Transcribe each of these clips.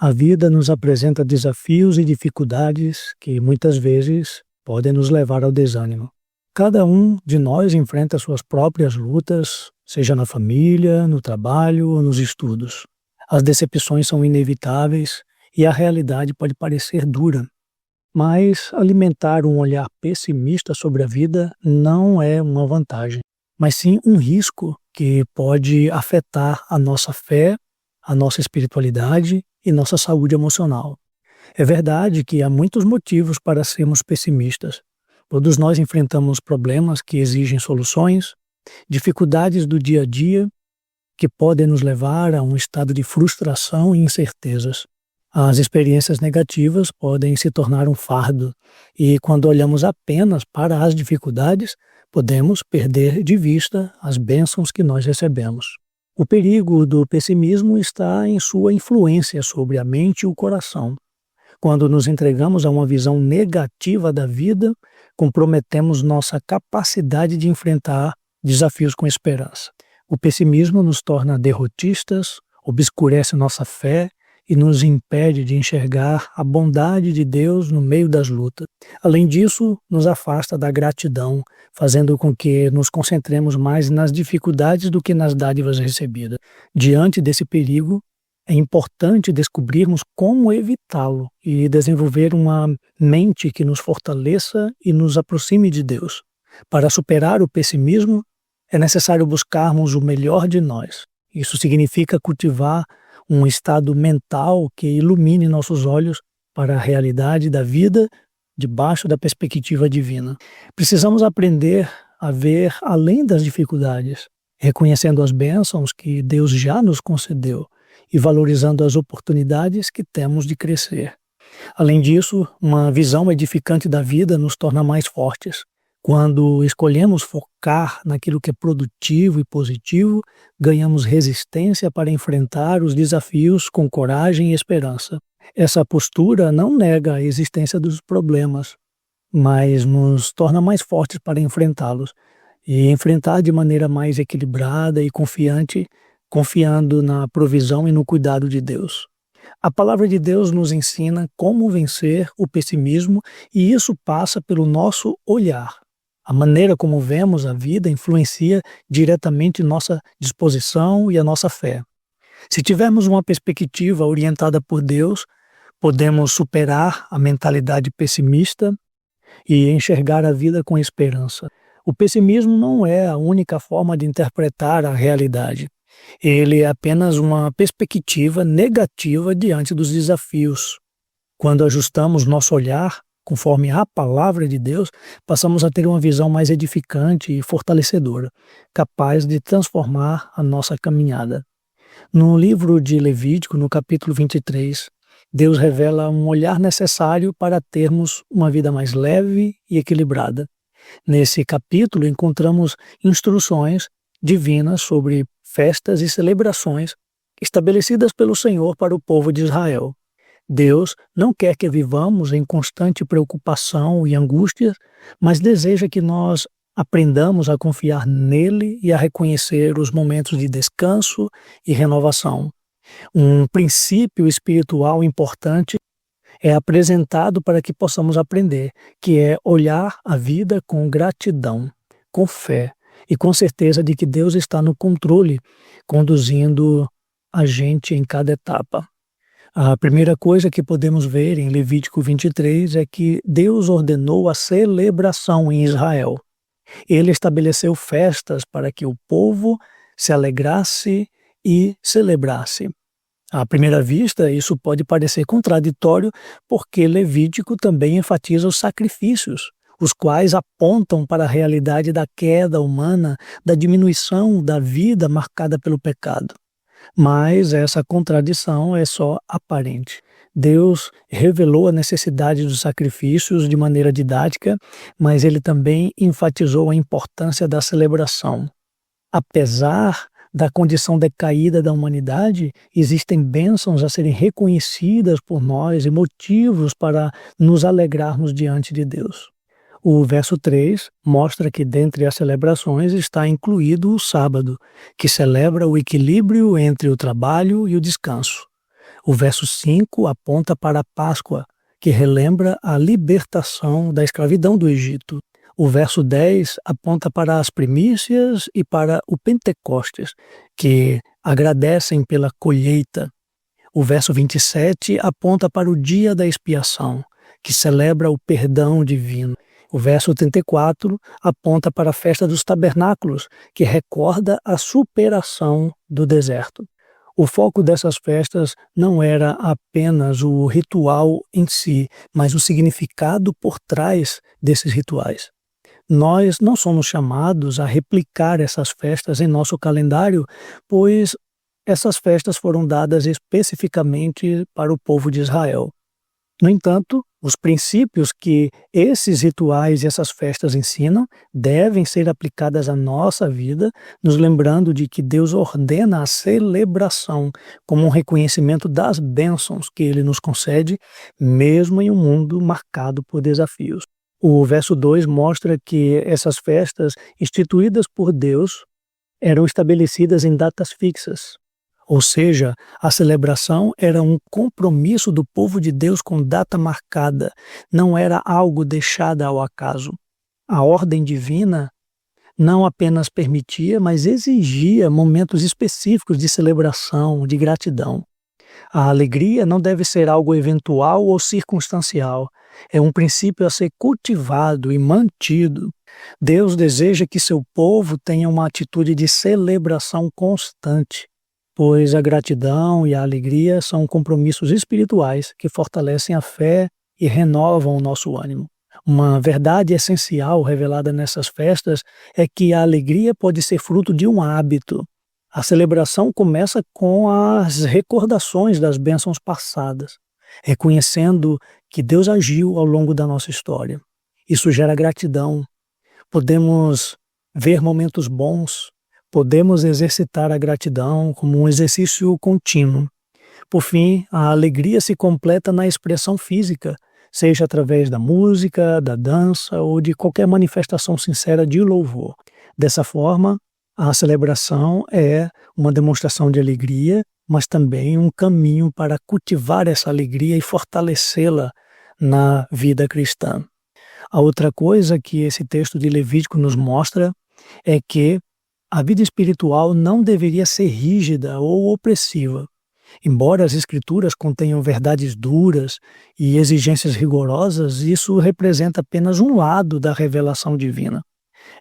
A vida nos apresenta desafios e dificuldades que muitas vezes podem nos levar ao desânimo. Cada um de nós enfrenta suas próprias lutas, seja na família, no trabalho ou nos estudos. As decepções são inevitáveis e a realidade pode parecer dura. Mas alimentar um olhar pessimista sobre a vida não é uma vantagem, mas sim um risco que pode afetar a nossa fé, a nossa espiritualidade e nossa saúde emocional. É verdade que há muitos motivos para sermos pessimistas. Todos nós enfrentamos problemas que exigem soluções, dificuldades do dia a dia que podem nos levar a um estado de frustração e incertezas. As experiências negativas podem se tornar um fardo e, quando olhamos apenas para as dificuldades, podemos perder de vista as bênçãos que nós recebemos. O perigo do pessimismo está em sua influência sobre a mente e o coração. Quando nos entregamos a uma visão negativa da vida, comprometemos nossa capacidade de enfrentar desafios com esperança. O pessimismo nos torna derrotistas, obscurece nossa fé e nos impede de enxergar a bondade de Deus no meio das lutas. Além disso, nos afasta da gratidão, fazendo com que nos concentremos mais nas dificuldades do que nas dádivas recebidas. Diante desse perigo, é importante descobrirmos como evitá-lo e desenvolver uma mente que nos fortaleça e nos aproxime de Deus. Para superar o pessimismo, é necessário buscarmos o melhor de nós. Isso significa cultivar um estado mental que ilumine nossos olhos para a realidade da vida debaixo da perspectiva divina. Precisamos aprender a ver além das dificuldades, reconhecendo as bênçãos que Deus já nos concedeu e valorizando as oportunidades que temos de crescer. Além disso, uma visão edificante da vida nos torna mais fortes. Quando escolhemos focar naquilo que é produtivo e positivo, ganhamos resistência para enfrentar os desafios com coragem e esperança. Essa postura não nega a existência dos problemas, mas nos torna mais fortes para enfrentá-los e enfrentar de maneira mais equilibrada e confiante, confiando na provisão e no cuidado de Deus. A palavra de Deus nos ensina como vencer o pessimismo e isso passa pelo nosso olhar. A maneira como vemos a vida influencia diretamente nossa disposição e a nossa fé. Se tivermos uma perspectiva orientada por Deus, podemos superar a mentalidade pessimista e enxergar a vida com esperança. O pessimismo não é a única forma de interpretar a realidade. Ele é apenas uma perspectiva negativa diante dos desafios. Quando ajustamos nosso olhar conforme a palavra de Deus, passamos a ter uma visão mais edificante e fortalecedora, capaz de transformar a nossa caminhada. No livro de Levítico, no capítulo 23, Deus revela um olhar necessário para termos uma vida mais leve e equilibrada. Nesse capítulo encontramos instruções divinas sobre festas e celebrações estabelecidas pelo Senhor para o povo de Israel. Deus não quer que vivamos em constante preocupação e angústia, mas deseja que nós aprendamos a confiar nele e a reconhecer os momentos de descanso e renovação. Um princípio espiritual importante é apresentado para que possamos aprender, que é olhar a vida com gratidão, com fé e com certeza de que Deus está no controle, conduzindo a gente em cada etapa. A primeira coisa que podemos ver em Levítico 23 é que Deus ordenou a celebração em Israel. Ele estabeleceu festas para que o povo se alegrasse e celebrasse. À primeira vista, isso pode parecer contraditório, porque Levítico também enfatiza os sacrifícios, os quais apontam para a realidade da queda humana, da diminuição da vida marcada pelo pecado. Mas essa contradição é só aparente. Deus revelou a necessidade dos sacrifícios de maneira didática, mas ele também enfatizou a importância da celebração. Apesar da condição decaída da humanidade, existem bênçãos a serem reconhecidas por nós e motivos para nos alegrarmos diante de Deus. O verso 3 mostra que dentre as celebrações está incluído o sábado, que celebra o equilíbrio entre o trabalho e o descanso. O verso 5 aponta para a Páscoa, que relembra a libertação da escravidão do Egito. O verso 10 aponta para as primícias e para o Pentecostes, que agradecem pela colheita. O verso 27 aponta para o dia da expiação, que celebra o perdão divino. O verso 34 aponta para a festa dos tabernáculos, que recorda a superação do deserto. O foco dessas festas não era apenas o ritual em si, mas o significado por trás desses rituais. Nós não somos chamados a replicar essas festas em nosso calendário, pois essas festas foram dadas especificamente para o povo de Israel. No entanto, os princípios que esses rituais e essas festas ensinam devem ser aplicadas à nossa vida, nos lembrando de que Deus ordena a celebração como um reconhecimento das bênçãos que Ele nos concede, mesmo em um mundo marcado por desafios. O verso 2 mostra que essas festas, instituídas por Deus, eram estabelecidas em datas fixas. Ou seja, a celebração era um compromisso do povo de Deus com data marcada, não era algo deixado ao acaso. A ordem divina não apenas permitia, mas exigia momentos específicos de celebração, de gratidão. A alegria não deve ser algo eventual ou circunstancial, é um princípio a ser cultivado e mantido. Deus deseja que seu povo tenha uma atitude de celebração constante, pois a gratidão e a alegria são compromissos espirituais que fortalecem a fé e renovam o nosso ânimo. Uma verdade essencial revelada nessas festas é que a alegria pode ser fruto de um hábito. A celebração começa com as recordações das bênçãos passadas, reconhecendo que Deus agiu ao longo da nossa história. Isso gera gratidão. Podemos ver momentos bons, podemos exercitar a gratidão como um exercício contínuo. Por fim, a alegria se completa na expressão física, seja através da música, da dança ou de qualquer manifestação sincera de louvor. Dessa forma, a celebração é uma demonstração de alegria, mas também um caminho para cultivar essa alegria e fortalecê-la na vida cristã. A outra coisa que esse texto de Levítico nos mostra é que a vida espiritual não deveria ser rígida ou opressiva. Embora as Escrituras contenham verdades duras e exigências rigorosas, isso representa apenas um lado da revelação divina.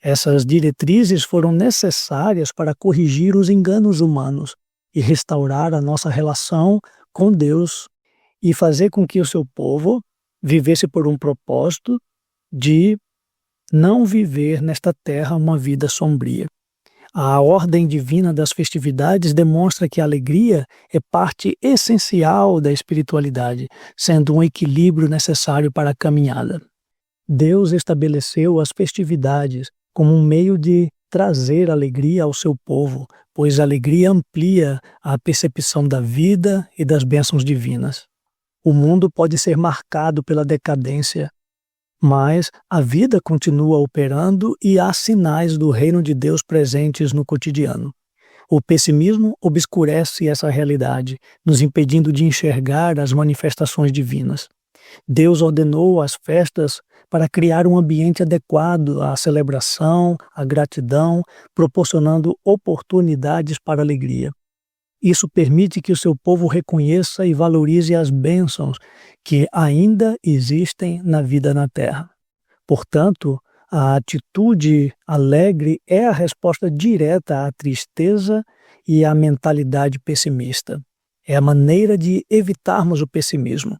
Essas diretrizes foram necessárias para corrigir os enganos humanos e restaurar a nossa relação com Deus e fazer com que o seu povo vivesse por um propósito de não viver nesta terra uma vida sombria. A ordem divina das festividades demonstra que a alegria é parte essencial da espiritualidade, sendo um equilíbrio necessário para a caminhada. Deus estabeleceu as festividades como um meio de trazer alegria ao seu povo, pois a alegria amplia a percepção da vida e das bênçãos divinas. O mundo pode ser marcado pela decadência, mas a vida continua operando e há sinais do reino de Deus presentes no cotidiano. O pessimismo obscurece essa realidade, nos impedindo de enxergar as manifestações divinas. Deus ordenou as festas para criar um ambiente adequado à celebração, à gratidão, proporcionando oportunidades para a alegria. Isso permite que o seu povo reconheça e valorize as bênçãos que ainda existem na vida na terra. Portanto, a atitude alegre é a resposta direta à tristeza e à mentalidade pessimista. É a maneira de evitarmos o pessimismo.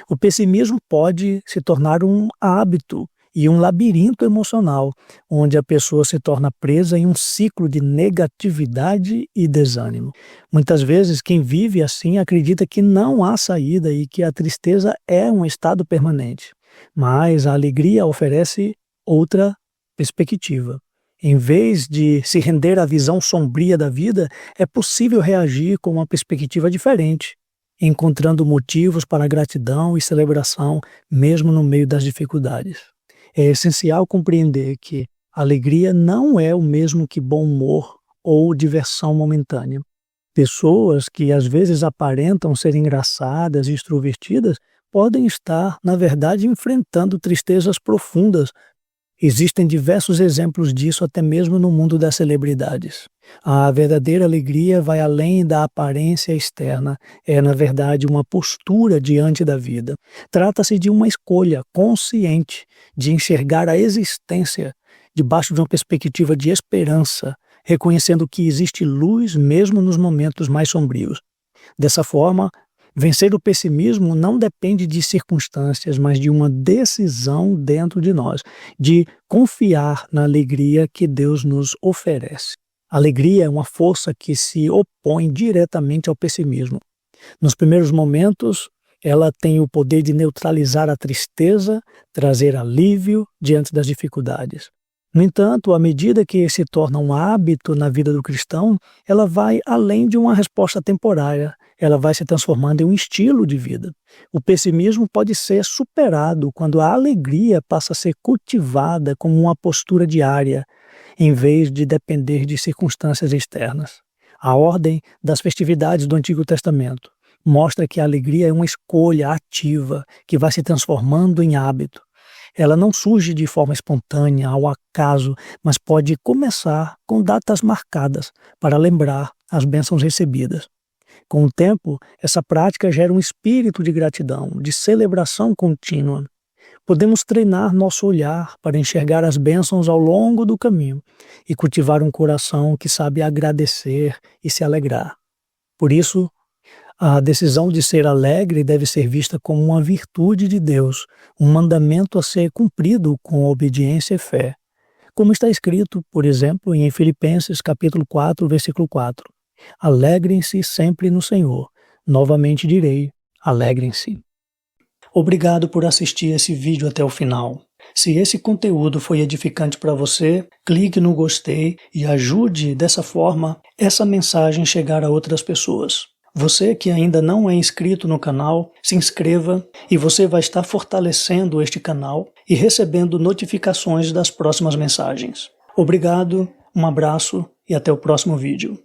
O pessimismo pode se tornar um hábito e um labirinto emocional, onde a pessoa se torna presa em um ciclo de negatividade e desânimo. Muitas vezes, quem vive assim acredita que não há saída e que a tristeza é um estado permanente. Mas a alegria oferece outra perspectiva. Em vez de se render à visão sombria da vida, é possível reagir com uma perspectiva diferente, encontrando motivos para gratidão e celebração, mesmo no meio das dificuldades. É essencial compreender que alegria não é o mesmo que bom humor ou diversão momentânea. Pessoas que às vezes aparentam ser engraçadas e extrovertidas podem estar, na verdade, enfrentando tristezas profundas. Existem diversos exemplos disso até mesmo no mundo das celebridades. A verdadeira alegria vai além da aparência externa, é na verdade uma postura diante da vida. Trata-se de uma escolha consciente de enxergar a existência debaixo de uma perspectiva de esperança, reconhecendo que existe luz mesmo nos momentos mais sombrios. Dessa forma, vencer o pessimismo não depende de circunstâncias, mas de uma decisão dentro de nós, de confiar na alegria que Deus nos oferece. A alegria é uma força que se opõe diretamente ao pessimismo. Nos primeiros momentos, ela tem o poder de neutralizar a tristeza, trazer alívio diante das dificuldades. No entanto, à medida que se torna um hábito na vida do cristão, ela vai além de uma resposta temporária, ela vai se transformando em um estilo de vida. O pessimismo pode ser superado quando a alegria passa a ser cultivada como uma postura diária, em vez de depender de circunstâncias externas. A ordem das festividades do Antigo Testamento mostra que a alegria é uma escolha ativa que vai se transformando em hábito. Ela não surge de forma espontânea, ao acaso, mas pode começar com datas marcadas para lembrar as bênçãos recebidas. Com o tempo, essa prática gera um espírito de gratidão, de celebração contínua. Podemos treinar nosso olhar para enxergar as bênçãos ao longo do caminho e cultivar um coração que sabe agradecer e se alegrar. Por isso, a decisão de ser alegre deve ser vista como uma virtude de Deus, um mandamento a ser cumprido com obediência e fé. Como está escrito, por exemplo, em Filipenses capítulo 4, versículo 4. Alegrem-se sempre no Senhor. Novamente direi, alegrem-se. Obrigado por assistir esse vídeo até o final. Se esse conteúdo foi edificante para você, clique no gostei e ajude dessa forma essa mensagem chegar a outras pessoas. Você que ainda não é inscrito no canal, se inscreva e você vai estar fortalecendo este canal e recebendo notificações das próximas mensagens. Obrigado, um abraço e até o próximo vídeo.